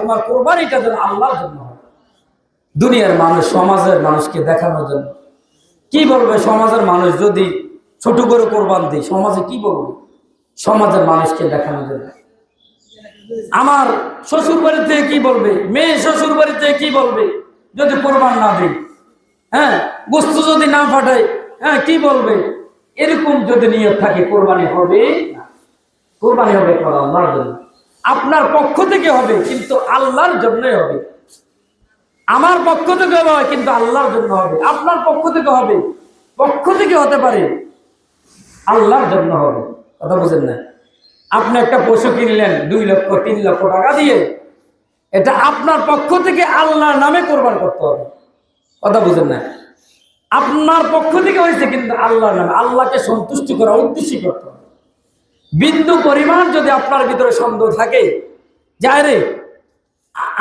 তোমার কোরবানিটা যেন আল্লাহর জন্য হয়, দুনিয়ার মানুষ সমাজের মানুষকে দেখানোর জন্য। কি বলবে সমাজের মানুষ যদি ছোট করে কোরবান দিই? সমাজে কি বলবে? সমাজের মানুষকে দেখানোর জন্য। আমার শ্বশুর বাড়ি থেকে কি বলবে, মেয়ে শ্বশুর বাড়ি থেকে কি বলবে যদি কোরবান না দিই? হ্যাঁ, বস্তু যদি না পাঠায়, হ্যাঁ কি বলবে? এরকম যদি নিয়ত থাকে, কোরবানি হবে না। কোরবানি হবে আল্লাহর জন্য। আপনার পক্ষ থেকে হবে কিন্তু আল্লাহর জন্যই হবে। আমার পক্ষ থেকে হবে কিন্তু আল্লাহর জন্য হবে। আপনার পক্ষ থেকে হবে, পক্ষ থেকে হতে পারে, আল্লাহর জন্য হবে। কথা বুঝেন না? আপনি একটা পশু কিনলেন 2 লক্ষ 3 লক্ষ টাকা দিয়ে, এটা আপনার পক্ষ থেকে আল্লাহর নামে কোরবান করতে হবে। কথা বুঝেন না? আপনার পক্ষ থেকে হয়েছে কিন্তু আল্লাহর নামে, আল্লাহকে সন্তুষ্ট করা উদ্দেশ্যে করতে হবে। বিন্দু পরিমাণ যদি আপনার ভিতরে সন্দেহ থাকে, যায় রে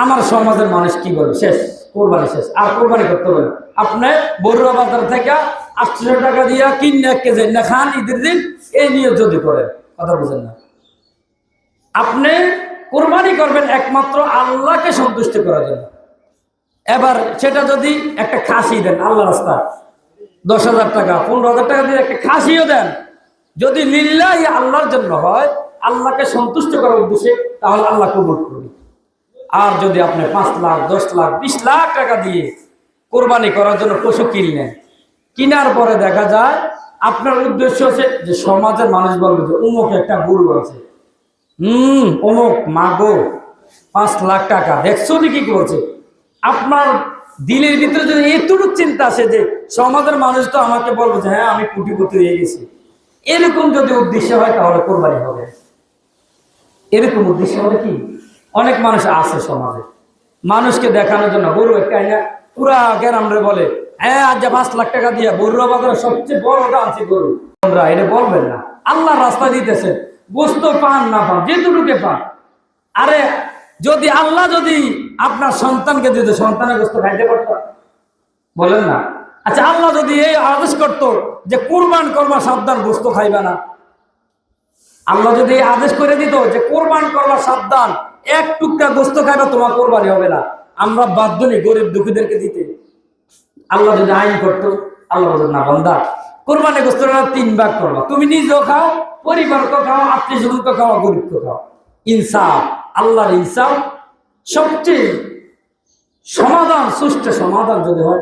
আমার সমাজের মানুষ কি বলবে, শেষ, কোরবানি শেষ, আর কোরবানি করতে হবে। আপনি বড়ুয়া বাজার থেকে 800 টাকা দিয়ে কিনে 1 কেজি না খান ঈদের দিন, এই নিয়ে যদি করেন। কথা বুঝেন না? আপনি কোরবানি করবেন একমাত্র আল্লাহকে সন্তুষ্ট করার জন্য। এবার সেটা যদি একটা খাসি দেন আল্লাহ রাস্তা, 10,000 টাকা 15,000 টাকা দিয়ে একটা খাসিও দেন, যদি লিল্লাহি আল্লাহর জন্য হয়, আল্লাহকে সন্তুষ্ট করার উদ্দেশ্যে, তাহলে আল্লাহ কবুল করবে। আর যদি আপনি 5 লাখ 10 লাখ 20 লাখ টাকা দিয়ে কোরবানি করার জন্য পশু কিনলেন, কিনার পরে দেখা যায় আপনার উদ্দেশ্য হচ্ছে যে সমাজের মানুষ বলবে যে অমুক একটা গরু আছে, অমুক মাগো 5 লাখ টাকা, দেখছো কি করছে। আপনার দিলের ভিতরে যদি এতটুকু চিন্তা আসে যে সমাজের মানুষ তো আমাকে বলবে যে হ্যাঁ আমি কোটিপতি হয়ে গেছি, এরকম যদি উদ্দেশ্য হয় তাহলে কোরবানি হবে। এরকম উদ্দেশ্য হলে কি, অনেক মানুষ আছে সমাজে মানুষকে দেখানোর জন্য গরু একটা পুরা গ্রামে বলে হ্যাঁ আজ 5 লাখ টাকা দিয়ে বড়ুয়া বাজারে সবচেয়ে বড়টা আছে গরু। তোমরা এটা বলবেন না, আল্লাহ রাস্তা দিতেছে, গোস্ত পান না পান যেটুকুকে পান। আরে যদি আল্লাহ যদি আপনার সন্তানকে দিত, সন্তানের গোস্ত খাইতে পারত? বলেন না? আচ্ছা আল্লাহ যদি এই আদেশ করতো যে কুরবান করবা সাবধান, গোস্ত খাইবা না, আল্লাহ যদি এই আদেশ করে দিত যে কোরবান করবা সাবধান, 1 টুকরা গোস্ত খাইবা, তোমার কোরবানি হবে না, আমরা বাধ্য নেই গরিব দুঃখীদেরকে দিতে। আল্লাহ যদি আইন করতো, আল্লাহ বলতো না বান্দা, কোরবানি গোস্তটা 3 ভাগ করবা, তুমি নিজেও খাও, পরিবারকে খাও, আত্মীয় স্বজনকে খাও, গরিবকে খাও। ইনসাফ, আল্লাহর ইনসাফ সবচেয়ে সমাধান, সুষ্ঠু সমাধান যদি হয়।